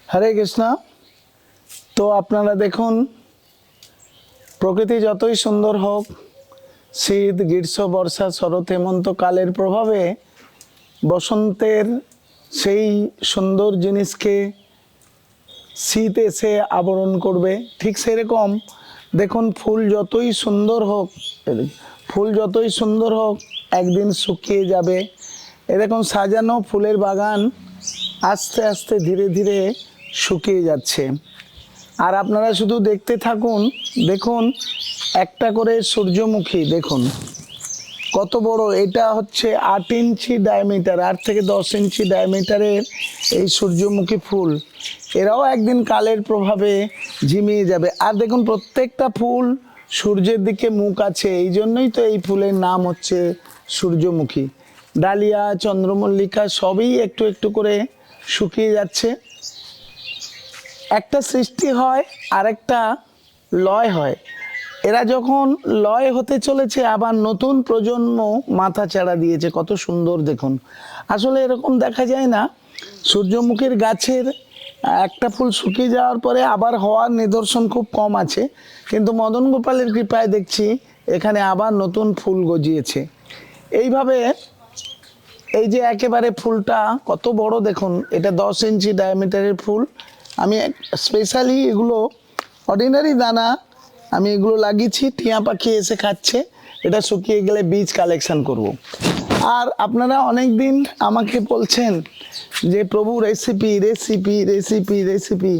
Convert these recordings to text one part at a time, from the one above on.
হরে কৃষ্ণ। তো আপনারা দেখুন, প্রকৃতি যতই সুন্দর হোক, শীত, গ্রীষ্ম, বর্ষা, শরৎ, হেমন্ত কালের প্রভাবে বসন্তের সেই সুন্দর জিনিসকে শীত এসে আবরণ করবে। ঠিক সেরকম দেখুন, ফুল যতই সুন্দর হোক একদিন শুকিয়ে যাবে। এরকম সাজানো ফুলের বাগান আস্তে আস্তে ধীরে ধীরে শুকিয়ে যাচ্ছে। আর আপনারা শুধু দেখতে থাকুন। দেখুন, একটা করে সূর্যমুখী দেখুন কত বড়। এটা হচ্ছে 8 ইঞ্চি ডায়ামিটার, 8 থেকে 10 ইঞ্চি ডায়ামিটারের এই সূর্যমুখী ফুল। এরাও একদিন কালের প্রভাবে ঝিমিয়ে যাবে। আর দেখুন, প্রত্যেকটা ফুল সূর্যের দিকে মুখ আছে, এই জন্যই তো এই ফুলের নাম হচ্ছে সূর্যমুখী। ডালিয়া, চন্দ্রমল্লিকা সবই একটু একটু করে শুকিয়ে যাচ্ছে। একটা সৃষ্টি হয় আর একটা লয় হয়। এরা যখন লয় হতে চলেছে, আবার নতুন প্রজন্ম মাথা চাড়া দিয়েছে। কত সুন্দর দেখুন। আসলে এরকম দেখা যায় না। সূর্যমুখীর গাছের একটা ফুল শুকিয়ে যাওয়ার পরে আবার হওয়ার নিদর্শন খুব কম আছে, কিন্তু মদন গোপালের কৃপায় দেখছি এখানে আবার নতুন ফুল গজিয়েছে। এইভাবে এই যে একেবারে ফুলটা কত বড় দেখুন, এটা 10 ইঞ্চি ডায়ামিটারের ফুল। আমি স্পেশালি এগুলো অর্ডিনারি দানা আমি এগুলো লাগিয়েছি, টিয়া পাখি এসে খাচ্ছে। এটা শুকিয়ে গেলে বীজ কালেকশন করব। আর আপনারা অনেক দিন আমাকে বলছেন যে প্রভু রেসিপি রেসিপি রেসিপি রেসিপি।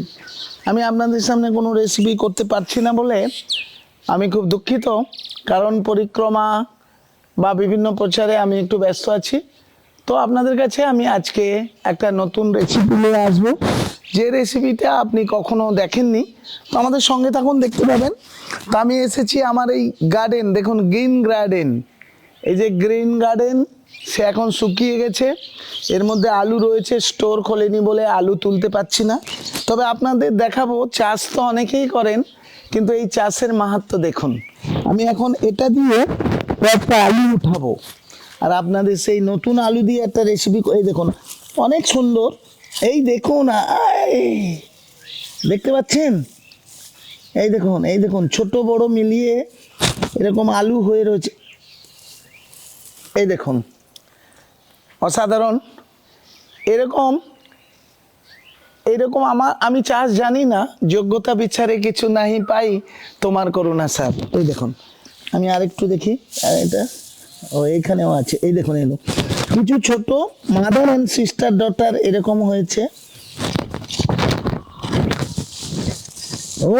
আমি আপনাদের সামনে কোনো রেসিপি করতে পারছি না বলে আমি খুব দুঃখিত, কারণ পরিক্রমা বা বিভিন্ন প্রচারে আমি একটু ব্যস্ত আছি। তো আপনাদের কাছে আমি আজকে একটা নতুন রেসিপি নিয়ে আসবো, যে রেসিপিটা আপনি কখনো দেখেননি। তো আমাদের সঙ্গে থাকুন, দেখতে পাবেন। তো আমি এসেছি আমার এই গার্ডেন, দেখুন গ্রিন গার্ডেন। এই যে গ্রিন গার্ডেন, সে এখন শুকিয়ে গেছে। এর মধ্যে আলু রয়েছে, স্টোর খোলেনি বলে আলু তুলতে পারছি না। তবে আপনাদের দেখাবো, চাষ তো অনেকেই করেন, কিন্তু এই চাষের মাহাত্ম্য দেখুন। আমি এখন এটা দিয়ে একটা আলু উঠাবো, আর আপনাদের সেই নতুন আলু দিয়ে একটা রেসিপি। এই দেখুন, অনেক সুন্দর। এই দেখুন, দেখতে পাচ্ছেন? এই দেখুন, এই দেখুন, ছোট বড় মিলিয়ে এরকম আলু হয়ে রয়েছে। এই দেখুন, অসাধারণ। এরকম আমি চাষ জানি না, যোগ্যতা বিচারে কিছু নাহি পাই, তোমার করুণা স্যার। এই দেখুন, আমি আরেকটু দেখি। এটা এইখানেও আছে। এই দেখুন, এলো কিছু ছোট মাদার অ্যান্ড সিস্টার ডটার এরকম হয়েছে। ও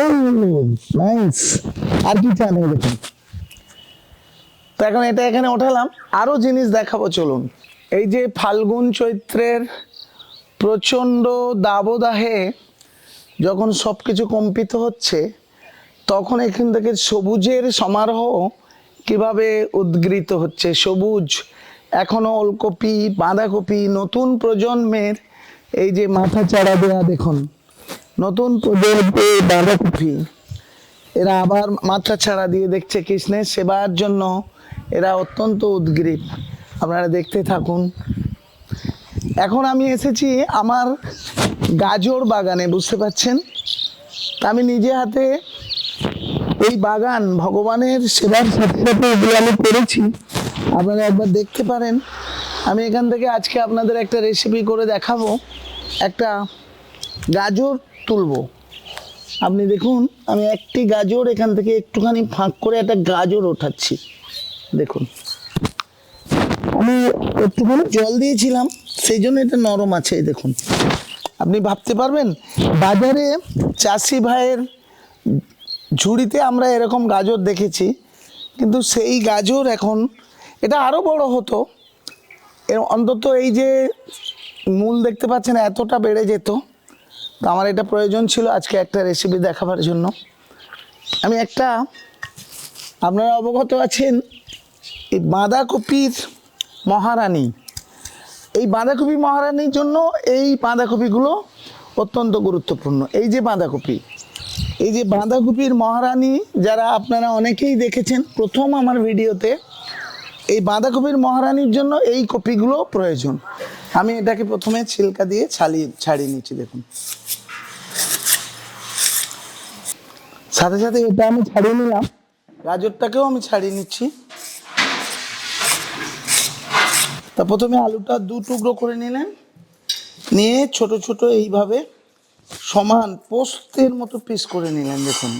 নাইস। আর কি চান? দেখুন, তো এখন এটা এখানে ওঠালাম। আরো জিনিস দেখাবো, চলুন। এই যে ফাল্গুন চৈত্রের প্রচণ্ড দাবদাহে যখন সব কিছু কম্পিত হচ্ছে, তখন এখান থেকে সবুজের সমারোহ কিভাবে উদ্গৃত হচ্ছে। সবুজ, এখনো ওলকপি, বাঁধাকপি, নতুন প্রজন্মের এই যে মাথা চাড়া দেওয়া দেখুন, নতুন প্রজন্মের বাঁধাকপি, এরা আবার মাথা ছাড়া দিয়ে দেখছে কৃষ্ণের সেবার জন্য। এরা অত্যন্ত উদ্গ্রীব। আপনারা দেখতে থাকুন। এখন আমি এসেছি আমার গাজর বাগানে, বুঝতে পারছেন? তা আমি নিজে হাতে এই বাগান ভগবানের সেবার সাথে সাথে এগুলো আমি করেছি। আপনারা একবার দেখতে পারেন। আমি এখান থেকে আজকে আপনাদের একটা রেসিপি করে দেখাবো। একটা গাজর তুলবো। আপনি দেখুন, আমি একটি গাজর এখান থেকে একটুখানি ফাঁক করে একটা গাজর ওঠাচ্ছি। দেখুন, আমি একটুখানি জল দিয়েছিলাম, সেই জন্য এটা নরম আছে। দেখুন, আপনি ভাবতে পারবেন বাজারে চাষি ভাইয়ের ঝুড়িতে আমরা এরকম গাজর দেখেছি, কিন্তু সেই গাজর এখন এটা আরও বড় হতো। এর অন্তত এই যে মূল দেখতে পাচ্ছেন, এতটা বেড়ে যেত। তো আমার এটা প্রয়োজন ছিল আজকে একটা রেসিপি দেখাবার জন্য। আমি একটা, আপনারা অবগত আছেন এই বাঁধাকপির মহারানী। এই বাঁধাকপি মহারানীর জন্য এই বাঁধাকপিগুলো অত্যন্ত গুরুত্বপূর্ণ। এই যে বাঁধাকপি, এই যে বাঁধাকপির মহারানী, যারা আপনারা অনেকেই দেখেছেন প্রথম আমার ভিডিওতে, এই বাঁধাকপির মহারানীর জন্য এই কপিগুলো প্রয়োজন। আমি এটাকে প্রথমে ছিলকা দিয়ে ছাড়িয়ে নিচ্ছি। দেখুন, সাথে সাথে এটা আমি ছাড়িয়ে নিলাম, গাজরটাকেও আমি ছাড়িয়ে নিচ্ছি। তা প্রথমে আলুটা 2 টুকরো করে নিলেন, নিয়ে ছোট ছোট এইভাবে সমান পোস্তের মতো পিস করে নিলেন। দেখুন,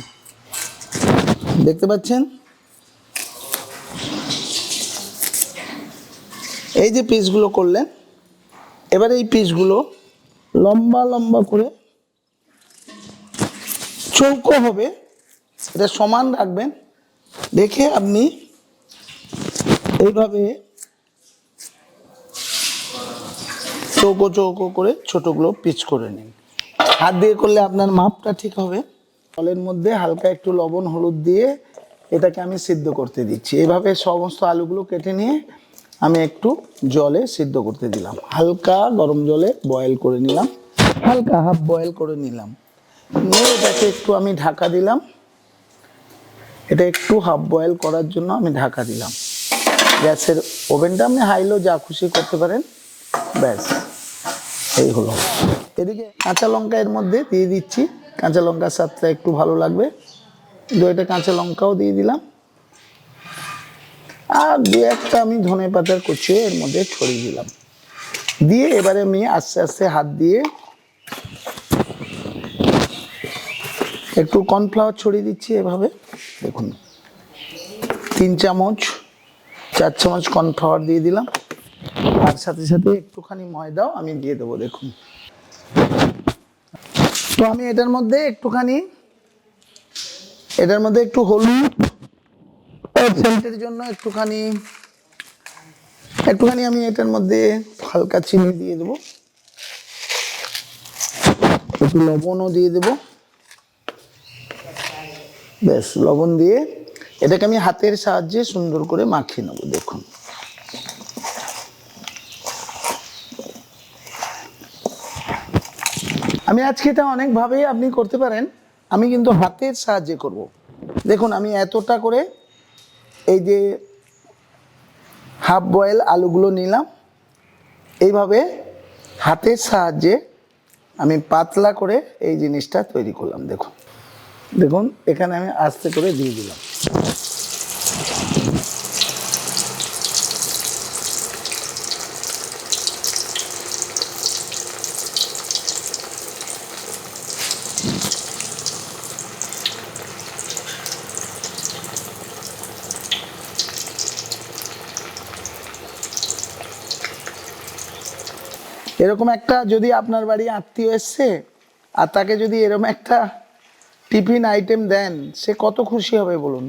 দেখতে পাচ্ছেন এই যে পিসগুলো করলেন, এবারে এই পিসগুলো লম্বা লম্বা করে চৌকো হবে, এটা সমান রাখবেন। দেখে আপনি এইভাবে চৌকো চৌকো করে ছোটগুলো পিচ করে নিন। হাত দিয়ে করলে আপনার মাপটা ঠিক হবে। জলের মধ্যে হালকা একটু লবণ হলুদ দিয়ে এটাকে আমি সিদ্ধ করতে দিচ্ছি। এইভাবে সমস্ত আলুগুলো কেটে নিয়ে আমি একটু জলে সিদ্ধ করতে দিলাম, হালকা গরম জলে বয়েল করে নিলাম, হালকা হাফ বয়েল করে নিলাম, নিয়ে এটাকে একটু আমি ঢাকা দিলাম। এটা একটু হাফ বয়েল করার জন্য আমি ঢাকা দিলাম। গ্যাসের ওভেনটা আপনি হাইলো যা খুশি করতে পারেন, ব্যাস এই হলো। এদিকে কাঁচা লঙ্কা এর মধ্যে দিয়ে দিচ্ছি, কাঁচা লঙ্কার স্বাদটা একটু ভালো লাগবে, 2টা কাঁচা লঙ্কাও দিয়ে দিলাম। আর 2-1টা আমি ধনে পাতার কুচিও এর মধ্যে ছড়িয়ে দিলাম। দিয়ে এবারে আমি আস্তে আস্তে হাত দিয়ে একটু কর্নফ্লাওয়ার ছড়িয়ে দিচ্ছি এভাবে। দেখুন 3 চামচ 4 চামচ কর্নফ্লাওয়ার দিয়ে দিলাম, আর সাথে সাথে একটুখানি ময়দাও আমি দিয়ে দেবো। দেখুন, তো আমি এটার মধ্যে একটু হলুদ সেন্টের জন্য একটুখানি আমি এটার মধ্যে হালকা চিনি দিয়ে দেবো, একটু লবণও দিয়ে দেবো। ব্যাস, লবণ দিয়ে এটাকে আমি হাতের সাহায্যে সুন্দর করে মাখিয়ে নেবো। দেখুন, আমি আজকে এটা অনেকভাবেই আপনি করতে পারেন, আমি কিন্তু হাতের সাহায্যে করব। দেখুন, আমি এতটা করে এই যে হাফ বয়েল আলুগুলো নিলাম, এইভাবে হাতের সাহায্যে আমি পাতলা করে এই জিনিসটা তৈরি করলাম। দেখুন দেখুন, এখানে আমি আস্তে করে দিয়ে দিলাম। এরকম একটা যদি আপনার বাড়ি আত্মীয় এসছে আর তাকে যদি এরকম একটা টিফিন আইটেম দেন, সে কত খুশি হবে বলুন।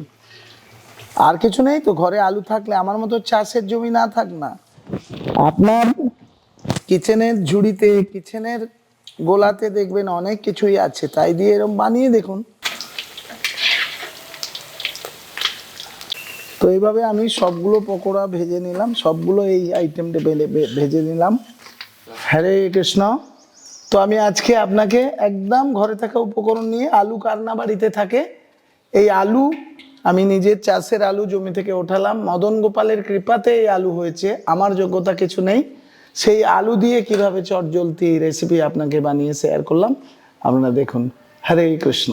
আর কিছু নেই তো, ঘরে আলু থাকলে, আমার মতো চাষের জমি না থাক না, আপনার কিচেনের ঝুড়িতে, কিচেনের গোলাতে দেখবেন অনেক কিছুই আছে, তাই দিয়ে এরকম বানিয়ে দেখুন। তো এইভাবে আমি সবগুলো পকোড়া ভেজে নিলাম, সবগুলো এই আইটেমটা ভেজে নিলাম। হরে কৃষ্ণ। তো আমি আজকে আপনাকে একদম ঘরে থাকা উপকরণ নিয়ে, আলু কার না বাড়িতে থাকে, এই আলু আমি নিজের চাষের আলু জমি থেকে ওঠালাম, মদন গোপালের কৃপাতে এই আলু হয়েছে, আমার যোগ্যতা কিছু নেই। সেই আলু দিয়ে কিভাবে চটজলদি রেসিপি আপনাকে বানিয়ে শেয়ার করলাম, আপনারা দেখুন। হরে কৃষ্ণ।